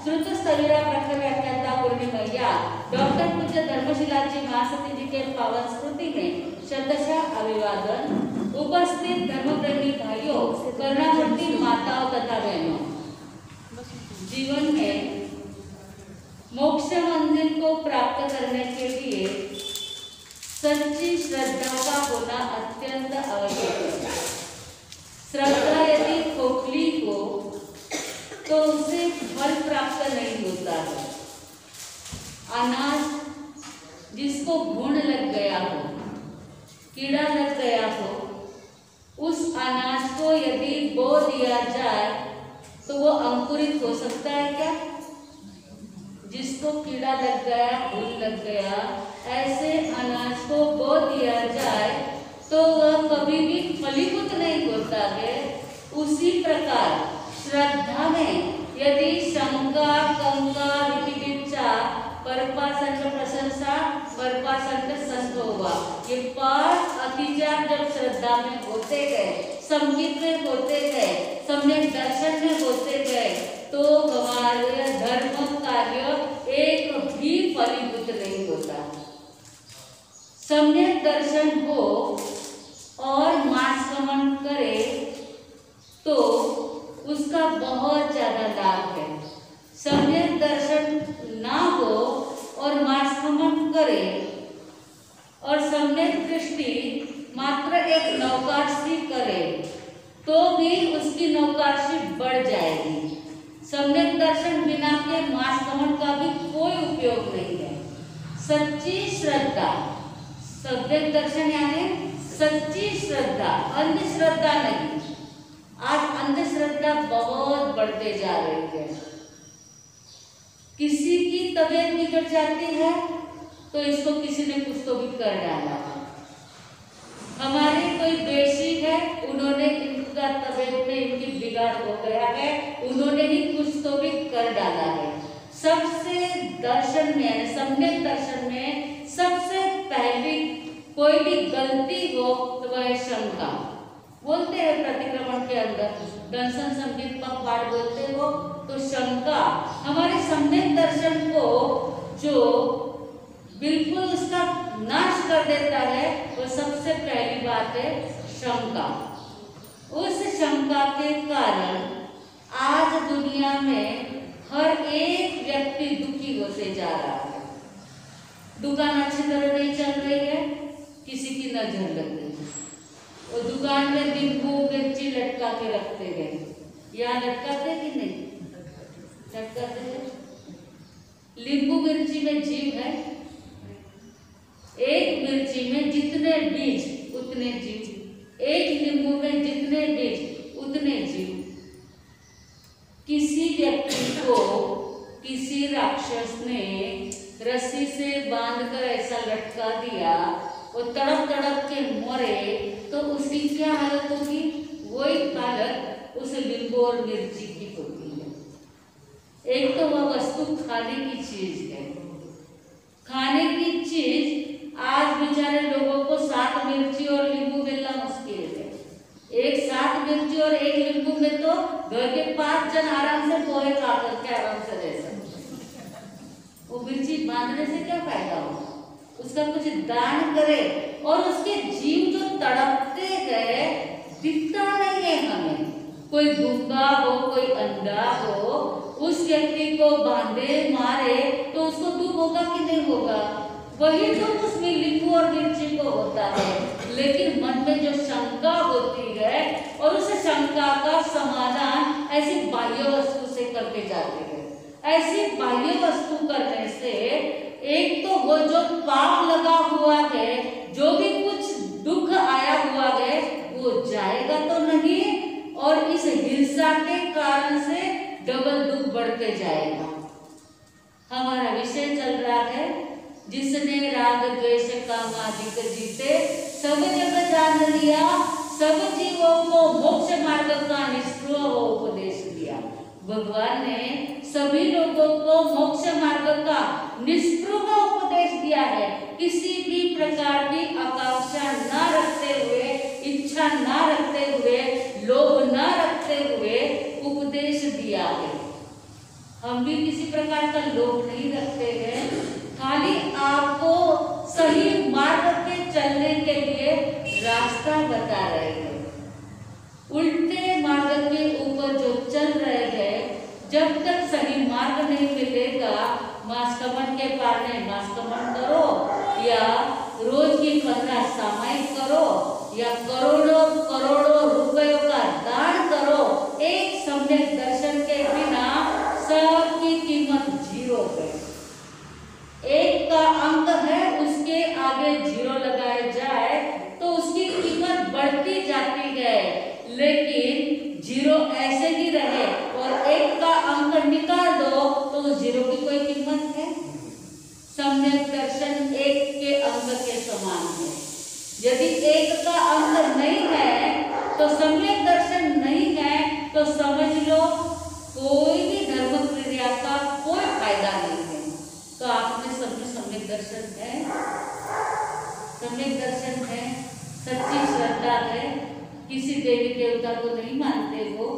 श्रुतस्थविरा प्रखव्याख्याता पौर्णिमय्या doctor पूज्य धर्मशिलाजी महासती जी के पावन स्मृति में शतशः अभिवादन। उपस्थित धर्मप्रेमी भाइयों, कर्णावती माताओं तथा बहनों, जीवन में मोक्ष मंजिल को प्राप्त करने के लिए सच्ची श्रद्धा का होना अत्यंत आवश्यक है। श्रद्धा यदि खोखली हो तो उसे फल प्राप्त नहीं होता है। अनाज जिसको घुन लग गया हो, कीड़ा लग गया हो, उस अनाज को यदि बो दिया जाए तो वो अंकुरित हो सकता है क्या? जिसको कीड़ा लग गया, घुन लग गया, ऐसे अनाज को बो दिया जाए तो वह कभी भी फलीभूत नहीं होता है। उसी प्रकार श्रद्धा में यदि शंका, कंका, विचिकित्सा, परपासंग प्रशंसा, परपासंग संभोगा, ये 5 अतिचार जब श्रद्धा में होते गए, संगीत में होते गए, सम्यक दर्शन में होते गए, तो हमारे धर्म कार्य एक भी फलीभूत नहीं होता। सम्यक दर्शन हो और मासगमन करे तो उसका बहुत ज्यादा लाभ है। सम्यक दर्शन ना हो और मासगमन करे और सम्यक दृष्टि मात्र एक नौकाशी करे तो भी उसकी नौकाशी बढ़ जाएगी। सम्यक दर्शन बिना के मासगमन का भी कोई उपयोग नहीं है। सच्ची श्रद्धा, सम्यक दर्शन यानी सच्ची श्रद्धा, अंधश्रद्धा नहीं। आज अंधश्रद्धा बहुत बढ़ते जा रही है। किसी की तबीयत बिगड़ जाती है तो इसको किसी ने कुछ तो भी कर डाला है। हमारे कोई देशी है, उन्होंने इनका तबीयत में इनकी बिगाड़ हो गया है, उन्होंने ही कुछ तो भी कर डाला है। सबसे दर्शन में, सम्यक दर्शन में सबसे पहली कोई भी गलती हो तो वह शंका। बोलते हैं प्रतिक्रमण के अंदर दर्शन संगीत पखवाड़ बोलते हो तो शंका हमारे सम्यक दर्शन को जो बिल्कुल उसका नाश कर देता है, वो सबसे पहली बात है शंका। उस शंका के कारण आज दुनिया में हर एक व्यक्ति दुखी होते जा रहा है। दुकान अच्छी तरह नहीं चल रही है, किसी की नजर लग गई, वो दुकान में नींबू मिर्ची लटका के रखते गए। यहाँ लटकाते कि नहीं लटकाते हैं? नींबू मिर्ची में जीव है। एक मिर्ची में जितने बीज उतने जीव, एक नींबू में जितने बीज उतने जीव। किसी व्यक्ति को किसी राक्षस ने रस्सी से बांधकर ऐसा लटका दिया, वो तड़प तड़प के मरे तो उसकी क्या हालत होगी? वही हालत उस नींबू और मिर्ची की होती है। एक तो वह वस्तु खाने की चीज है। खाने की चीज आज बेचारे लोगों को 7 मिर्ची और नींबू मिलना मुश्किल है। एक 7 मिर्ची और एक नींबू में तो घर के 5 जन आराम से पोहे खा करके आराम से रह सकते। वो मिर्ची बांधने से क्या फायदा होगा? उसका कुछ दान करे। और उसके जीव जो तड़पते गए दिखता नहीं है हमें। कोई गूंगा हो, कोई अंधा हो, उस व्यक्ति को बांधे मारे तो उसको दुख होगा कि नहीं होगा? वही दुख उसमें नींबू और मिर्ची को होता है। लेकिन मन में जो शंका होती है और उस शंका का समाधान ऐसी बाह्य वस्तु से करके जाते हैं। ऐसी बाह्य वस्तु करने से एक तो वो जो पाप लगा हुआ है, जो भी कुछ दुख आया हुआ है, वो जाएगा तो नहीं, और इस हिंसा के कारण से डबल दुख बढ़ते जाएगा। हमारा विषय चल रहा है, जिसने राग द्वेष काम आदि जीते सब जग जान लिया, सब जीवों को मोक्ष मार्ग का निष्प्रिय उपदेश दिया। भगवान ने सभी लोगों को मोक्ष मार्ग का निष्प्रिय उपदेश दिया है। किसी भी प्रकार की आकांक्षा न रखते हुए, इच्छा न रखते हुए, लोभ न रखते हुए उपदेश दिया है। हम भी किसी जब तक सही मार्ग नहीं मिलेगा, मास्कमन के पारने मास्कमन करो या रोज की 15 सामायिक करो या करोड़ों करोड़ों रुपयों का दान करो, एक सम्यक दर्शन के बिना सबकी कीमत जीरो है। एक का अंक है, उसके आगे जीरो लगाया जाए तो उसकी कीमत बढ़ती जाती है, लेकिन जीरो ऐसे ही रहे और एक का अंक निकाल दो तो जीरो की कोई कीमत है। सम्यक दर्शन एक के अंक के समान है। यदि एक का अंक नहीं है तो सम्यक दर्शन नहीं है, तो समझ लो कोई भी धर्म क्रिया का कोई फायदा नहीं है। तो आप में सब में सम्यक दर्शन है, सम्यक दर्शन है, सच्ची श्रद्धा है, किसी देवी देवता को नहीं मानते हो,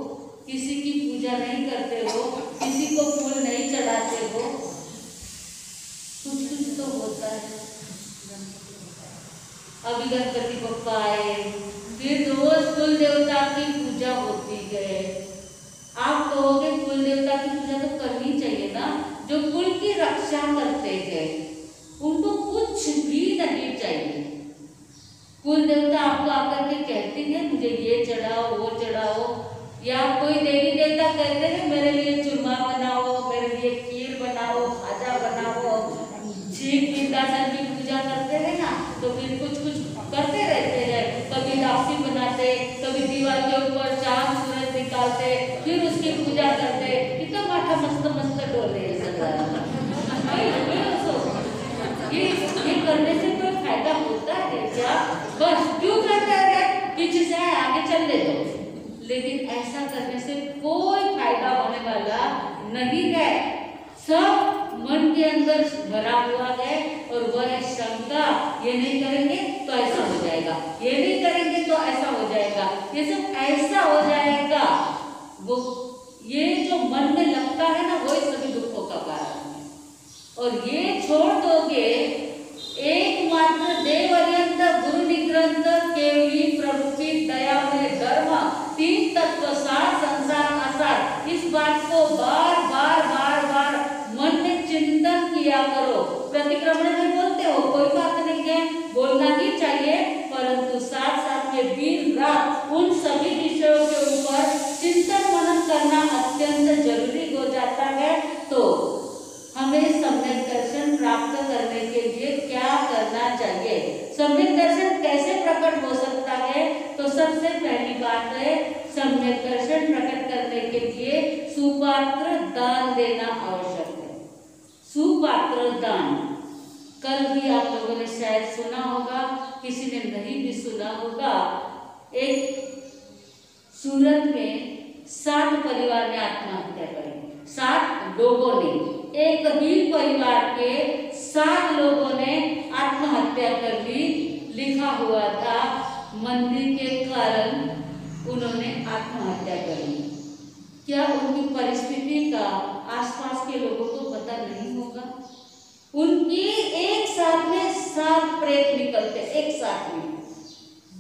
किसी की पूजा नहीं करते हो, किसी को फूल नहीं चढ़ाते हो, कुछ कुछ तो होता है। अभी गणपति बप्पा आए, फिर रोज कुल देवता की पूजा होती है। आप कहोगे कुल देवता की पूजा तो करनी चाहिए ना, जो कुल की रक्षा करते हैं उनको कुछ भी नहीं चाहिए। कुल देवता आपको आकर के कहती है मुझे ये चढ़ाओ वो चढ़ाओ, या कोई देवी देवता कहते हैं मेरे लिए चूरमा बनाओ, मेरे लिए खीर बनाओ, खाजा बनाओ, शिव विंध्याचल की पूजा करते हैं ना, तो फिर कुछ कुछ करते रहते हैं। कभी राशि बनाते, कभी दीवार के ऊपर चांद सूरज निकालते, फिर उसकी पूजा करते। कितना माथा मस्त मस्त डोले ये करने से कोई फायदा होता है क्या? बस क्यों करते हैं, पीछे से आगे चल ले दो, लेकिन ऐसा करने से कोई फायदा होने वाला नहीं है। सब मन के अंदर भरा हुआ है और वह शंका, ये नहीं करेंगे तो ऐसा हो जाएगा, ये नहीं करेंगे तो ऐसा हो जाएगा, ये सब ऐसा हो जाएगा। वो ये जो मन में लगता है ना, वही सभी दुखों का कारण है। और ये छोड़ दोगे, एकमात्र देवर्यंत गुरु निग्रंथ केवली प्रवृत्ति दया में धर्म तीन तत्व सार संसार आसार, इस बात को बार बार बार बार मन में चिंतन किया करो। प्रतिक्रमण में बोलते हो, कोई बात नहीं है, बोलना ही चाहिए, परंतु साथ साथ में दिन रात उन सभी विषयों के ऊपर चिंतन मनन करना अत्यंत जरूरी हो जाता है। तो हमें सम्यक दर्शन प्राप्त करने के लिए क्या करना चाहिए? सम्यक दर्शन कैसे प्रकट हो सकता है? तो सबसे पहली बात है, सम्यक दर्शन प्रकट करने के लिए सुपात्र दान देना आवश्यक है। सुपात्र दान कल भी आप लोगों ने शायद सुना होगा, किसी ने नहीं भी सुना होगा। एक सूरत में 7 परिवार ने आत्महत्या करी, 7 लोगों ने, एक ही परिवार के 7 लोगों ने आत्महत्या कर ली। लिखा हुआ था मंदिर के कारण उन्होंने आत्महत्या कर ली। क्या उनकी परिस्थिति का आसपास के लोगों को पता नहीं होगा? उनकी एक साथ में 7 प्रेत निकलते, एक साथ में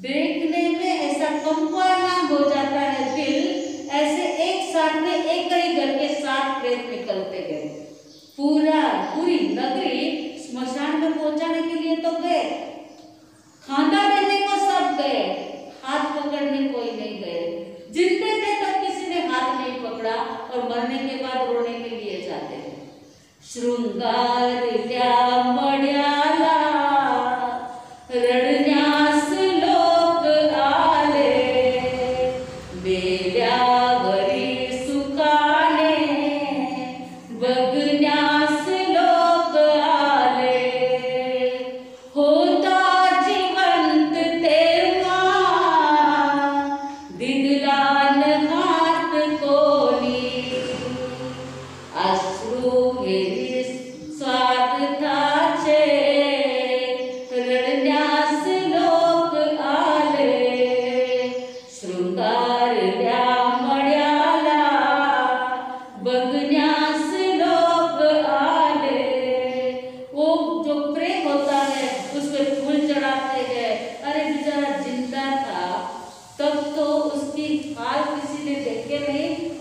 देखने में ऐसा कंपाना हो जाता है दिल, ऐसे एक साथ में एक ही घर के 7 प्रेत निकलते गए। पूरी नगरी स्मशान में पहुंचाने के लिए तो गए, खाना देने को सब गए, हाथ पकड़ने कोई नहीं गए। जिंदे थे तब किसी ने हाथ नहीं पकड़ा, और मरने के बाद रोने के लिए जाते हैं। शृंगारल्या मड्याला रडण्यास लोक आले, बेल्यावरी सुखाने बघण्यास लोक आले। होता जिवंत तेव्हा दिदला न हात कोणी, अश्रू हेरी स्वार्था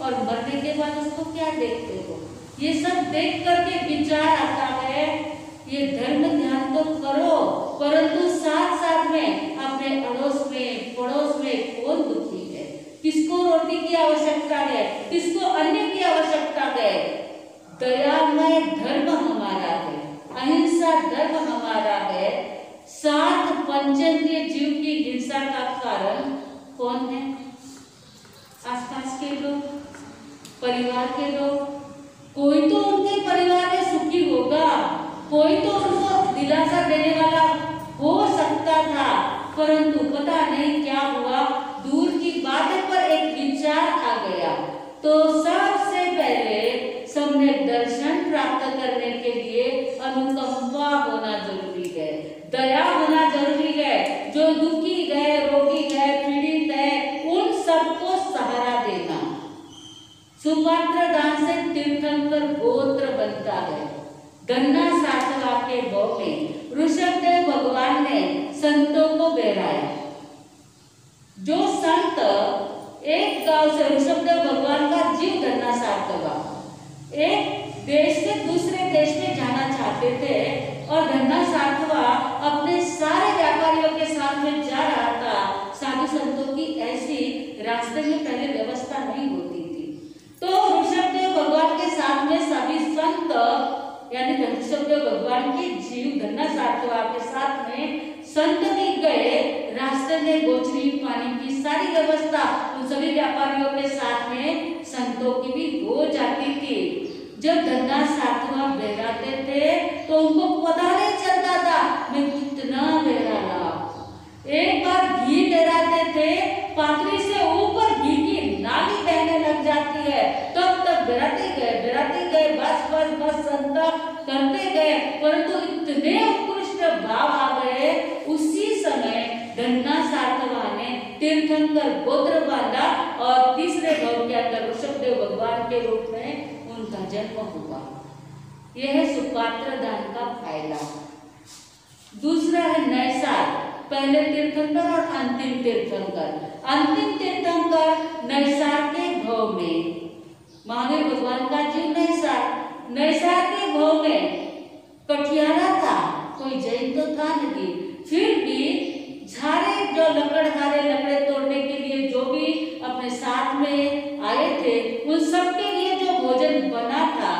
और मरने के बाद उसको क्या देखते हो। ये सब देख करके विचार आता है, ये धर्म ध्यान तो करो, परंतु साथ साथ में अपने अड़ोस में पड़ोस में कौन दुखी है, किसको रोटी की आवश्यकता है, किसको अन्न की आवश्यकता है। दयामय धर्म हमारा है, अहिंसा धर्म हमारा है। सात पंचेंद्रिय जीव की हिंसा का कारण कौन है? आसपास के लोग, परिवार के लोग। कोई तो उनके परिवार में सुखी होगा, कोई तो उनको दिलासा देने वाला हो सकता था, परंतु पता नहीं क्या हुआ, दूर की बात पर एक विचार आ गया। तो सबसे पहले सम्यक दर्शन प्राप्त करने के लिए अनुकंपा होना जरूरी है, दया होना जरूरी है। जो दुखी है, रोगी है, पीड़ित है, उन सबको सहारा देना। सुपात्र दान से तीर्थंकर गोत्र बनता है। गन्ना सातवा के भाव में ऋषभदेव भगवान ने संतों को बहराया। जो संत एक गांव से, ऋषभदेव भगवान का जीव गन्ना सातवा, एक देश से दूसरे देश में जाना चाहते थे और गन्ना सातवा अपने सारे व्यापारियों के साथ में जा रहा था। साधु संतों की ऐसी रास्ते में पहले व्यवस्था नहीं होती थी, तो ऋषभदेव भगवान के साथ में सभी संत यानी ऋषभदेव भगवान के जीव गन्ना सातवा के साथ में संत भी गए। रास्ते में गोचरी पानी की सारी व्यवस्था उन सभी व्यापारियों के साथ में संतों की भी हो जाती थी। जब गन्ना सातवा बहराते थे तो उनको पता नहीं चलता था मैं कितना बहरा रहा। एक बार घी बहराते थे, पातरी से ऊपर घी की नाली बहने लग जाती है, तब तक बहराते गए, बस बस बस संत करते गए, परंतु इतने उत्कृष्ट भाव आ गए। उसी समय गन्ना सातवा ने तीर्थंकर गोत्र बांधा और तीसरे भाव के अंदर ऋषभदेव भगवान के रूप में उनका जन्म हुआ। यह है सुपात्र दान का फायदा। दूसरा है नैसार, पहले तीर्थंकर और अंतिम तीर्थंकर। अंतिम तीर्थंकर नैसार के भाव में, महावीर भगवान का जीव नैसार के भाव में कठियारा था, कोई जैन तो था नहीं, फिर भी झारे जो लकड़े तोड़ने के लिए जो भी अपने साथ में आए थे, उन सबके लिए जो भोजन बना था,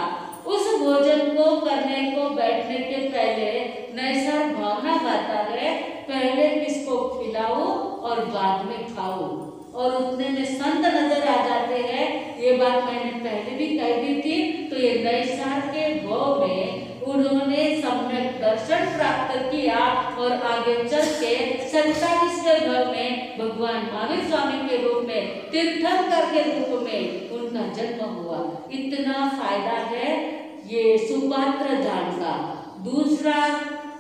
उस भोजन को करने को बैठने के पहले नैसार भावना गाता है, पहले किसको खिलाओ और बाद में खाओ। और उतने में संत नजर आ जाते हैं। ये बात मैंने पहले भी कह दी थी। तो ये नैसार के भाव में उन्होंने सम्यक दर्शन प्राप्त किया और आगे चल के 27वें भाव में भगवान महावीर स्वामी के रूप में, तीर्थंकर के रूप में उनका जन्म हुआ। इतना फायदा है ये सुपात्र दान का। दूसरा,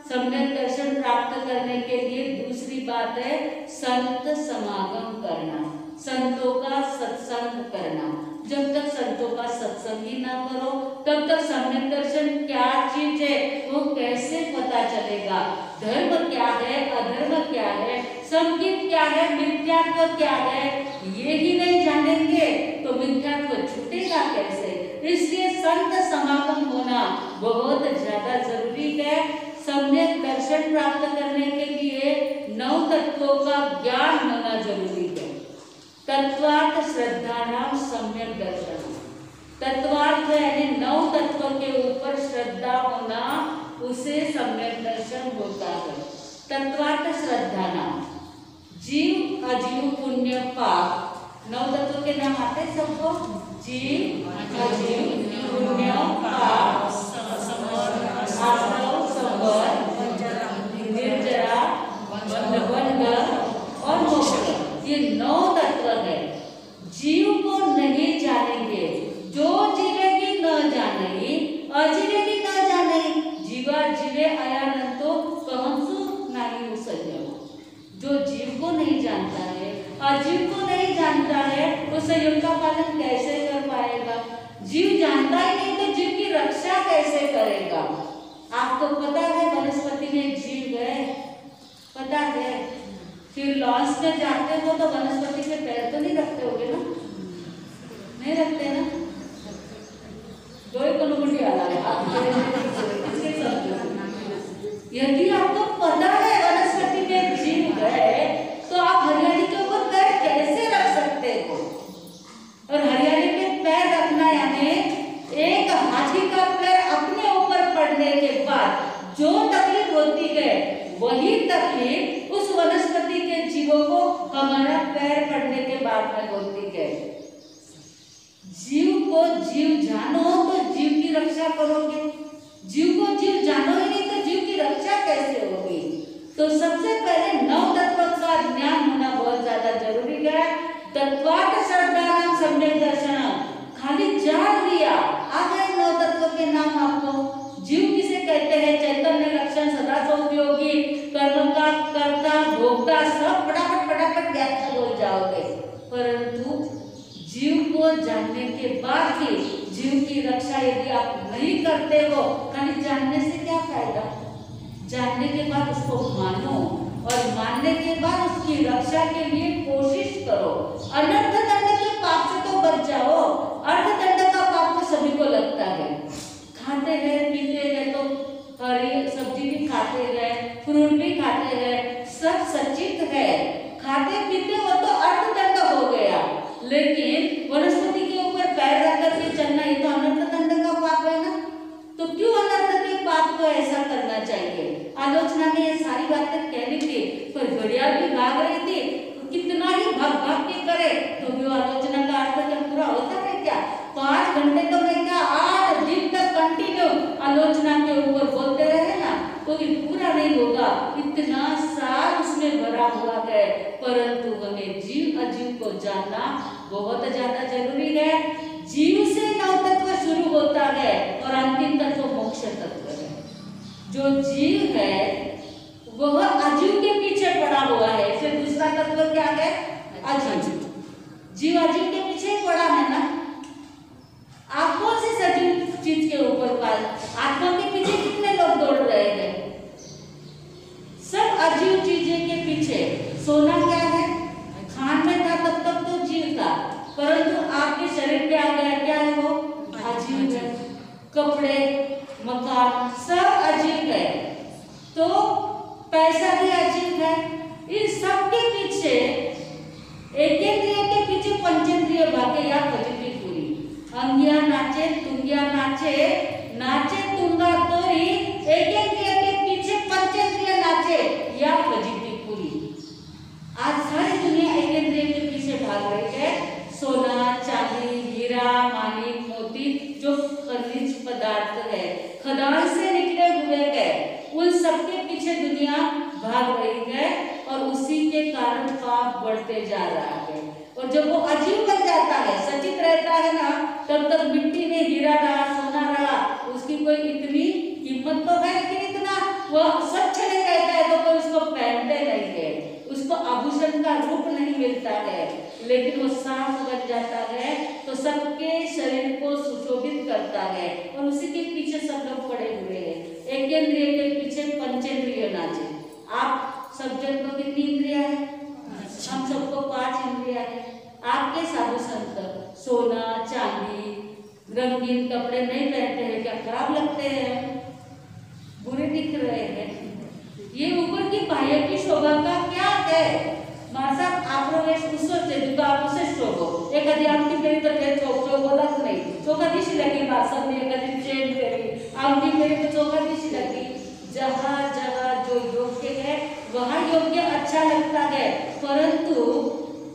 सम्यक दर्शन प्राप्त करने के लिए दूसरी बात है संत समागम करना, संतों का सत्संग करना। जब तक संतों का सत्संग ही ना करो तब तक सम्यक दर्शन क्या चीज है वो कैसे पता चलेगा। धर्म क्या है, अधर्म क्या है, संगीत क्या है, मिथ्यात्व क्या है, ये ही नहीं जानेंगे तो मिथ्यात्व छूटेगा कैसे। इसलिए संत समागम होना बहुत ज्यादा जरूरी है। सम्यक दर्शन प्राप्त करने के लिए 9 तत्वों का ज्ञान होना जरूरी है। तत्वार्थ श्रद्धानाम सम्यक दर्शन। तत्वार्थ यानी 9 तत्व के ऊपर श्रद्धा होना, उसे सम्यक दर्शन होता है। तत्वार्थ श्रद्धानाम, जीव अजीव पुण्य पाप, 9 तत्व के नाम आते सबको, जीव अजीव पुण्य पाप, आसव संवर, निर्जरा, बंध और मोक्ष, ये 9 तत्व है। जीव को नहीं जानेंगे, जो जीवेगी न जाने, अजीवेगी न जाने, जीवा जीवे अयानंतो कहंसु नहीं उसंजम। जो जीव को नहीं जानता है, अजीव को नहीं जानता है, वो संयम का पालन कैसे कर पाएगा। जीव जानता ही नहीं तो जीव की रक्षा कैसे करेगा। आपको पता है वनस्पति में जीव है, पता है। फिर लॉन्च में जाते हो तो वनस्पति के पैर तो नहीं रखते होगे ना, नहीं रखते यानी एक हाथी का पैर अपने ऊपर पड़ने के बाद जो तकलीफ होती है वही तकलीफ उस वनस्पति के जीवों को हमारा पैर पड़ने के बाद में होती है। जीव को जीव जानो तो जीव की रक्षा करोगे, जीव को जीव जानो ही नहीं तो जीव की रक्षा कैसे होगी। तो सबसे पहले नव तत्व का ज्ञान होना बहुत ज्यादा जरूरी है। तत्वार्थ श्रद्धानाम सम्यक दर्शनम, खाली जान लिया आ गए नव तत्व के नाम आपको। जीव किसे कहते हैं? चैतन्य लक्षण सदा उपयोगी कर्म का कर्ता भोक्ता सब फटाफट व्याख्या हो जाओगे। परंतु जीव को जानने के बाद ही जीव की रक्षा यदि आप नहीं करते हो, खाली जानने से क्या फायदा। जानने के बाद उसको मानो और मानने के बाद उसकी रक्षा के लिए कोशिश करो। अनर्थ दंड के पाप से तो बच जाओ। अर्थ दंड का पाप तो सभी को लगता है। खाते हैं पीते हैं तो हरी सब्जी भी खाते हैं, फ्रूट भी खाते हैं, सब सचित है। खाते पीते हो तो अर्थ दंड हो गया, लेकिन वनस्पति के ऊपर पैर रख करके चलना ये तो अनर्थ दंड का पाप है ना। तो क्यों अनर्थ के पाप को ऐसा करना चाहिए? आलोचना ने ये सारी बातें कह ली थी, पर घड़ियाल भी भाग रही थी। कितना ही भाग के करे तो भी आलोचना का अर्थ क्या पूरा होता है क्या? 5 घंटे तो मैं क्या 8 दिन तक कंटिन्यू आलोचना के ऊपर बोलते रहे ना तो ये पूरा नहीं होगा। इतना सार उसमें भरा हुआ है, परंतु हमें जीव अजीव को जानना बहुत ज्यादा जरूरी है। जीव से नव तत्व शुरू होता है और अंतिम तत्व मोक्ष तत्व है। जो जीव है वह अजीव के पीछे पड़ा हुआ है। फिर दूसरा तत्व क्या है? अजीव। जीव अजीव के पीछे पड़ा है ना। आप कौन सी सजीव चीज के ऊपर पाल? आत्मा के पीछे कितने लोग दौड़ रहे हैं? सब अजीव चीजें के पीछे। सोना क्या है? खान में था तब तक तो जीव था, परंतु आपके शरीर पे आ गया क्या है? वो अजीव है। कपड़े मकान सब अजीव है, तो पैसा भी अजीव है। इन सब के पीछे एकेंद्रिय के पीछे पंचेंद्रिय भागे या फजिती पूरी। अंगिया नाचे तुंगिया नाचे, नाचे तुंगा तोरी, एकेंद्रिय के पीछे पंचेंद्रिय नाचे या फजिती पूरी। आज सारी दुनिया एकेंद्रिय के पीछे भाग रही है। सोना चांदी हीरा माणिक मोती जो खनिज पदार्थ है, खदान से निकले हुए हैं, उन सबके पीछे दुनिया भाग रही है और उसी के कारण पाप बढ़ते जा रहा है। और जब वो अजीव बन जाता है, सचित रहता है ना, तब तक मिट्टी में हीरा रहा सोना रहा, उसकी कोई इतनी कीमत तो है, लेकिन इतना वह स्वच्छ नहीं रहता है तो कोई उसको पहनते नहीं है, उसको आभूषण का रूप नहीं मिलता है। लेकिन वो साफ बन जाता है तो सबके शरीर को सुशोभित करता है और उसी के पीछे सब लोग पड़े हुए हैं। एकेंद्रिय के पीछे पंचेंद्रिय नाचे। आप सब जन को कितनी इंद्रिया है? हम सबको 5 इंद्रिया है। आपके साधु संत सोना चांदी रंगीन कपड़े नहीं पहनते हैं, क्या खराब लगते हैं? बुरे दिख रहे हैं। ये ऊपर की बाह्य की शोभा का क्या है? मासा आप्रवेश उससे दुका उसे शोभो एखादी आमटी पेरी तर ते चोखोलाच नाही, चोखा दिशी लगी मासाने एखादी चेन पेरी आमटी पेरी तो चोखा दिशी लगी। जहाँ जहाँ जो योग्य है वहाँ योग्य अच्छा लगता है, परंतु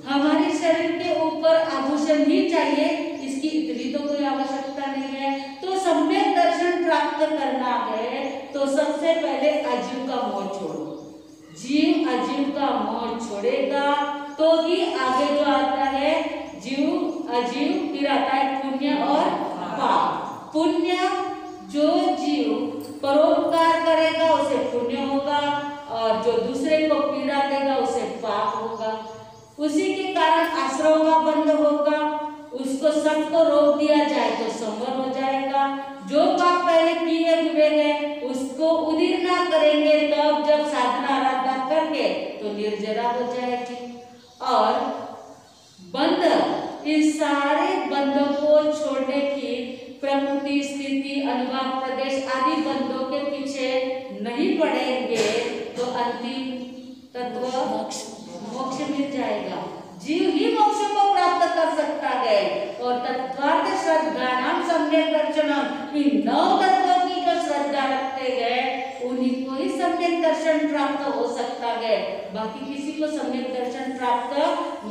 हमारे शरीर के ऊपर आभूषण ही चाहिए, इसकी इतनी तो कोई आवश्यकता नहीं है। तो सम्यक दर्शन प्राप्त करना है तो सबसे पहले अजीव का मोह छोड़ो। जीव अजीव का मोह छोड़ेगा तो ही आगे जो आता है जीव अजीव, फिर आता है पुण्य और पाप। पुण्य जो जीव परोपकार करेगा उसे पुण्य होगा और जो दूसरे को पीड़ा देगा उसे पाप होगा। उसी के कारण आश्रम का बंद होगा, उसको सबको रोक दिया जाए तो संवर हो जाएगा। जो पाप पहले किए हुए हैं उसको उदिर ना करेंगे, तब जब साधना आराधना करके तो निर्जरा हो जाएगी। और बंध, इन सारे बंधों को छोड़ने की प्रकृति स्थिति अनुभव प्रदेश आदि बंधों के पीछे नहीं पड़ेंगे तो अंतिम तत्व मोक्ष मिल जाएगा। जीव ही मोक्ष को प्राप्त कर सकता है और तत्वार्थ श्रद्धा सम्यक दर्शनम, इन 9 तत्वों की जो श्रद्धा रखते गए उन्हीं को ही सम्यक दर्शन प्राप्त हो सकता है, बाकी किसी को सम्यक दर्शन प्राप्त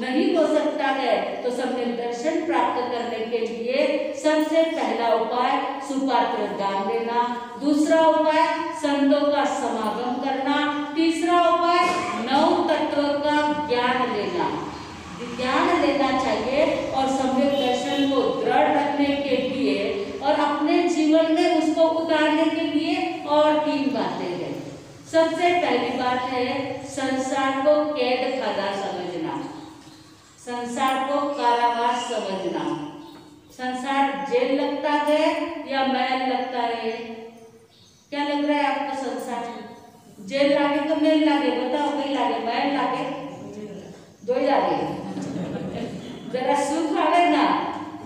नहीं हो सकता है। तो सम्यक दर्शन प्राप्त करने के लिए सबसे पहला उपाय सुपात्र दान देना, दूसरा उपाय संतों का समागम करना, तीसरा उपाय 9 तत्वों का ज्ञान लेना चाहिए और सम्यक दर्शन को दृढ़ रखने के लिए और अपने जीवन में उसको उतारने के लिए और 3 बातें हैं। सबसे पहली बात है संसार को कैद खाना समझना, संसार को कारावास समझना। संसार जेल लगता है या महल लगता है? क्या लग रहा है आपको? संसार जेल लागे तो महल लागे? बताओ, कहीं लागे? महल लागे? दो ही लागे। जरा सुख आवे ना,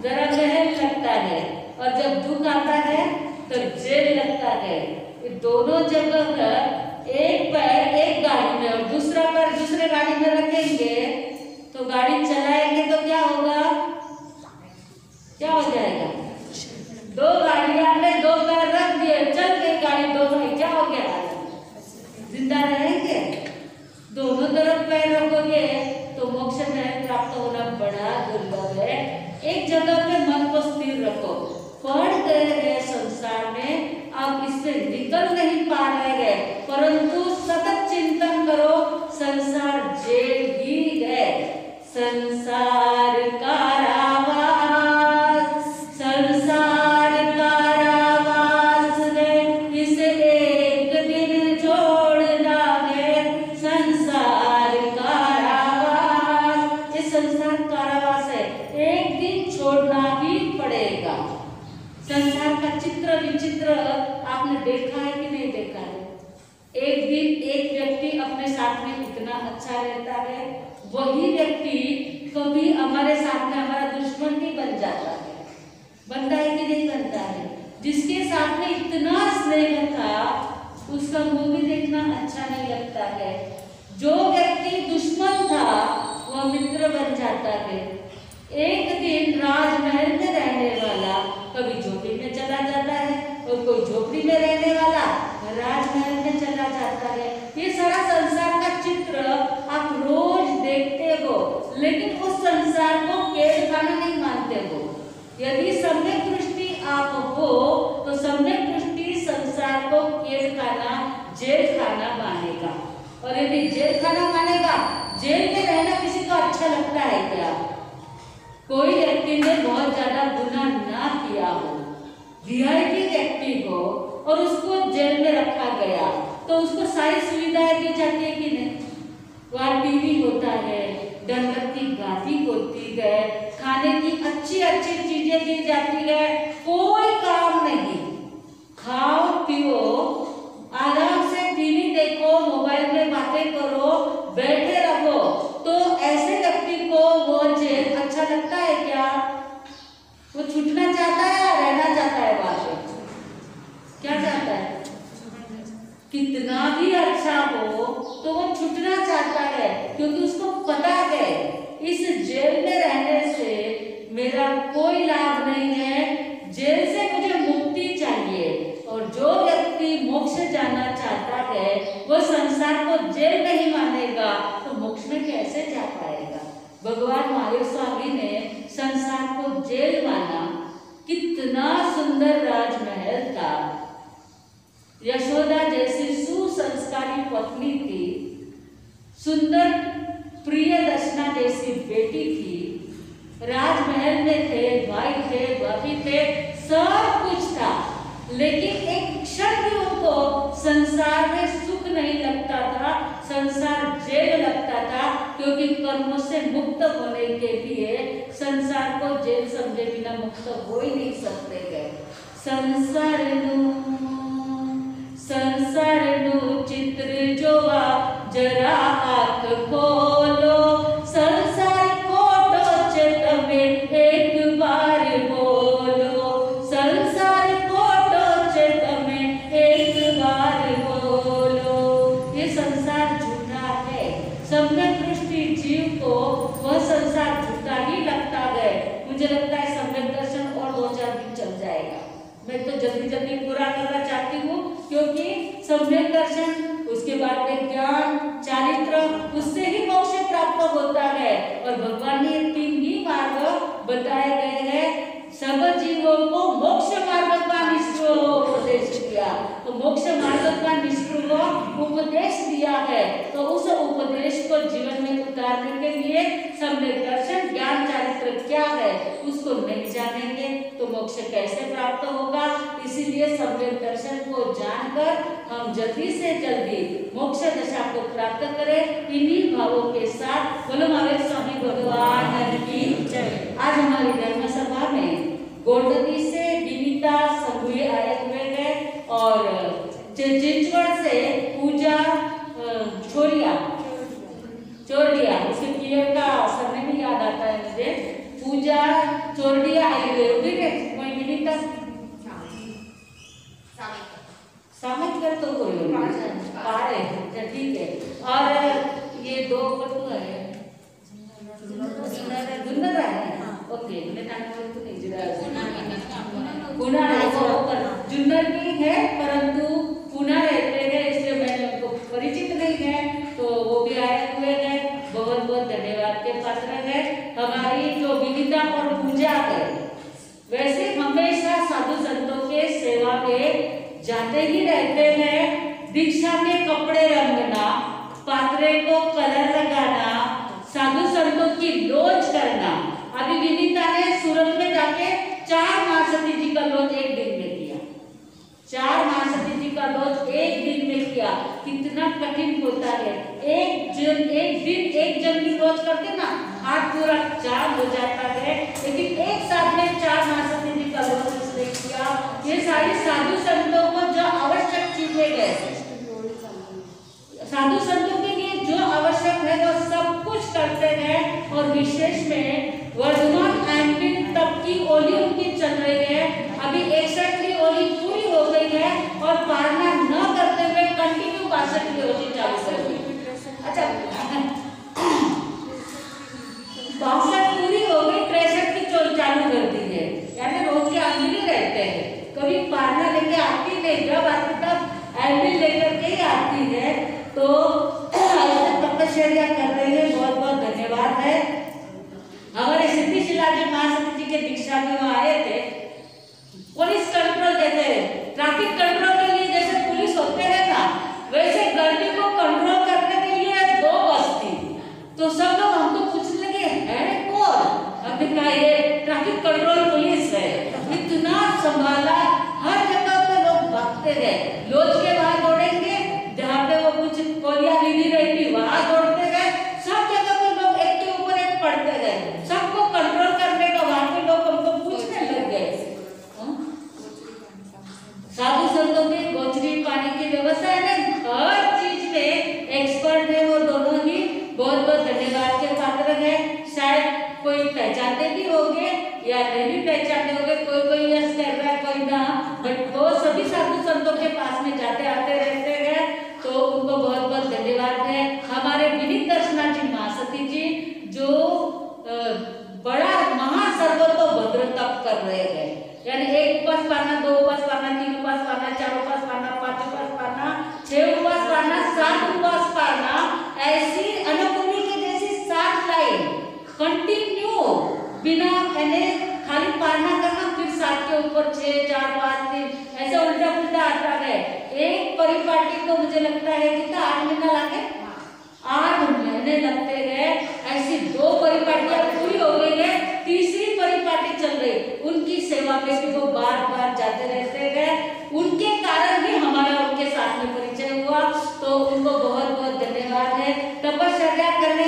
जरा महल लगता है, और जब दुख आता है तो जेल लगता है। ये दोनों जगह एक पैर एक गाड़ी में और दूसरा पैर दूसरे गाड़ी में रखेंगे तो गाड़ी चलाएंगे तो क्या होगा? क्या हो जाएगा? 2 गाड़ियां में 2 पैर रख दिए, चल गई गाड़ी दोनों ही, क्या हो गया? जिंदा रहेंगे। दोनों तरफ पैर रखोगे तो मोक्ष में प्राप्त होना बड़ा दुर्लभ है। एक जगह पे मन को स्थिर रखो। पढ़ गए हैं संसार में, आप इससे निकल नहीं पा रहे हैं, परंतु सतत चिंतन करो, संसार जेल ही है। संसार कारावास, संसार कारावास है, इसे एक दिन छोड़ना है। संसार कारावास, ये संसार कारावास है, एक दिन छोड़ना ही पड़ेगा। संसार का चित्र विचित्र आपने देखा है कि नहीं देखा है? एक दिन एक व्यक्ति अपने साथ में इतना अच्छा रहता है, वही व्यक्ति कभी हमारे साथ में हमारा दुश्मन भी बन जाता है। बनता है कि नहीं बनता है? जिसके साथ में इतना स्नेह था उसका मुंह भी देखना अच्छा नहीं लगता है। जो व्यक्ति दुश्मन था वह मित्र बन जाता है। एक दिन राजमहल में रहने वाला कभी झोपड़ी में चला जाता है और कोई झोपड़ी में रहने वाला राजमहल में चला जाता है। ये सारा संसार का चित्र आप रोज देखते हो, लेकिन उस संसार को कैद खाना नहीं मानते हो। यदि सम्यक दृष्टि आप हो तो सम्यक दृष्टि संसार को कैद खाना, जेल खाना मानेगा। और यदि जेल खाना मानेगा, जेल में रहना किसी को अच्छा लगता है क्या? कोई व्यक्ति ने बहुत ज्यादा गुनाह ना किया हो, वीआईपी व्यक्ति को, और उसको जेल में रखा गया तो उसको सारी सुविधाएं दी जाती है कि नहीं? वहाँ टीवी होता है, दंडक की गादी होती है, खाने की अच्छी अच्छी चीजें दी जाती है, कोई काम नहीं, खाओ पियो, आराम से टीवी देखो, मोबाइल में बातें करो, बैठे रहो। तो ऐसे व्यक्ति को वो जेल अच्छा लगता है क्या? वो छूटना चाहता है या रहना चाहता है वहां पे? क्या चाहता है? कितना भी अच्छा हो तो वो छूटना चाहता है, क्योंकि उसको पता है इस जेल में रहने से मेरा कोई लाभ नहीं है, जेल से मुझे मुक्ति चाहिए। और जो व्यक्ति मोक्ष जाना चाहता है वो संसार को जेल नहीं मानेगा तो मोक्ष में कैसे जा पाएगा? भगवान महावीर स्वामी ने संसार को जेल माना। कितना सुंदर राजमहल था, यशोदा जैसी सुसंस्कारी पत्नी थी, सुंदर प्रियदर्शना जैसी बेटी थी, राजमहल में थे, भाई थे, भाभी थे, सब कुछ था, लेकिन एक क्षण भी उनको संसार में सुख नहीं लगता था, संसार जेल लगता था, क्योंकि कर्मों से मुक्त होने के लिए संसार को जेल समझे बिना मुक्त हो ही नहीं सकते हैं। संसार नु चित्र जोवा जरा आँख खोलो, संसार कोटो चित में एक बार बोलो, संसार कोटो चित में एक बार बोलो। ये संसार झूठा है। सम्यक दृष्टि जीव को वह संसार झूठा ही लगता है। मुझे लगता है सम्यक दर्शन और 2-4 दिन चल जाए। जाएगा। मैं तो जल्दी जल्दी पूरा करना चाहती हूँ, क्योंकि सम्यक दर्शन, उसके बाद में ज्ञान, चारित्र, उससे ही मोक्ष प्राप्त होता है। और भगवान ने 3 ही मार्ग बताए गए हैं। सब जीवों को मोक्ष मार्ग का निष्ठुर उपदेश दिया, तो मोक्ष मार्ग का निष्ठुर उपदेश दिया है। तो उस उपदेश को जीवन में उतारने के लिए सम्यक दर्शन, ज्ञान, चारित्र क्या है उसको नहीं जानेंगे तो मोक्ष कैसे प्राप्त होगा। इसीलिए सम्यक दर्शन को जानकर हम जल्दी से जल्दी मोक्ष दशा को प्राप्त करें। इन्हीं भावों के साथ बोलो महावीर स्वामी भगवान की जय। आज हमारी धर्म सभा में गोंडदी से विनीता संघवी आए हुए हैं और चिंचवड़ से पूजा चोरडिया, उसके पीएम का सरनेम भी याद आता है मुझे, पूजा चोरडिया आई हुई होगी रे, वही विनीता सामकर तो कोई पारे, अच्छा ठीक है। और ये 2 कटु है जुन्नर है, ओके, मैं नाम तो नहीं पुना जुन्नर भी है, परंतु पुना रहते हैं इसलिए मैंने उनको परिचित नहीं है, तो वो भी आए हुए हैं। बहुत बहुत धन्यवाद के पात्र है। हमारी जो विनीता और पूजा है, वैसे हमेशा साधु संतों के सेवा में जाते ही रहते हैं। दीक्षा के कपड़े रंगना, पात्रे को कलर लगाना, साधु संतों की लोच करना। अभी विनीता ने सूरत में जाके 4 महासती जी का लोच एक दिन में किया, 4 महासती जी का लोच एक दिन में किया। कितना कठिन होता है। एक दिन एक जन की लोच करते ना, हाथ पूरा 4 हो जाता है, लेकिन एक साथ में 4 महासती जी का लोच उसने किया। ये सारी साधु संतों को जो आवश्यक चीजें है, साधु संतों के लिए जो आवश्यक है वो सब कुछ करते हैं। और विशेष में वर्धमान एम्पिन तब की ओली उनकी चल रही है, अभी 61वीं ओली पूरी हो गई है और पारना न करते हुए कंटिन्यू 62वीं ओली चालू कर दी। अच्छा 62 पूरी हो गई, 63 की चोल चालू कर दी है, यानी रोज के आदमी रहते हैं, कभी पारना लेके आती नहीं, जब आती तब एम्पिन लेकर के ही आती है। तो तपस्या कर रही है, बहुत बहुत धन्यवाद है। हमारे सिद्धिशिला जी महासती जी के दीक्षा में वहां आए थे। पुलिस कंट्रोल जैसे ट्रैफिक कंट्रोल के लिए जैसे पुलिस होते हैं ना, वैसे गर्मी को कंट्रोल करने के लिए 2 बस थी। तो सब लोग हमको पूछने लगे है कौन, हमने कहा ये ट्रैफिक कंट्रोल पुलिस है। इतना संभाला, हर जगह पे लोग भागते गए, लोच के वहां दौड़ेंगे, जहाँ पे वो कुछ कोलिया विधि रहती वहां दौड़ते गए, सब जगह पे लोग एक के ऊपर एक पड़ते गए, सबको कंट्रोल करने का। वहां पे लोग हमको पूछने लग गए साधु संतों के गोचरी पानी की व्यवस्था है ना, हर चीज में एक्सपर्ट है वो दोनों ही। बहुत बहुत धन्यवाद के पात्र है। शायद कोई पहचानते भी होंगे या नहीं पहचानते होंगे, कोई यस कर रहा है कोई ना, बट वो सभी साधु संतों के पास में जाते आते रहते हैं, तो उनको बहुत बहुत धन्यवाद है। हमारे विनीत दर्शना जी महासती जी जो बड़ा महासर्वतो भद्र तप कर रहे हैं, यानी 1 उपास पाना, 2 उपास पाना, 3 उपास पाना, 4 उपास पाना, 5 उपास पाना, 6 उपास पाना, 7 उपास पाना, ऐसी अन्नपूर्णी की जैसी 7 लाइन कंटिन्यू बिना यानी खाली पालना करना, फिर 7 के ऊपर 6, 4, 5, 3 ऐसे उल्टा पुल्टा आता है। एक परिपाटी को मुझे लगता है कितना 8 महीना लगे, 8 महीने लगते गए। ऐसी 2 परिपाटियां पूरी हो गई है, तीसरी परिपाटी चल रही, उनकी सेवा में भी वो बार बार जाते रहते गए। उनके कारण ही हमारा उनके साथ में परिचय हुआ, तो उनको बहुत बहुत धन्यवाद है। तपस्या करने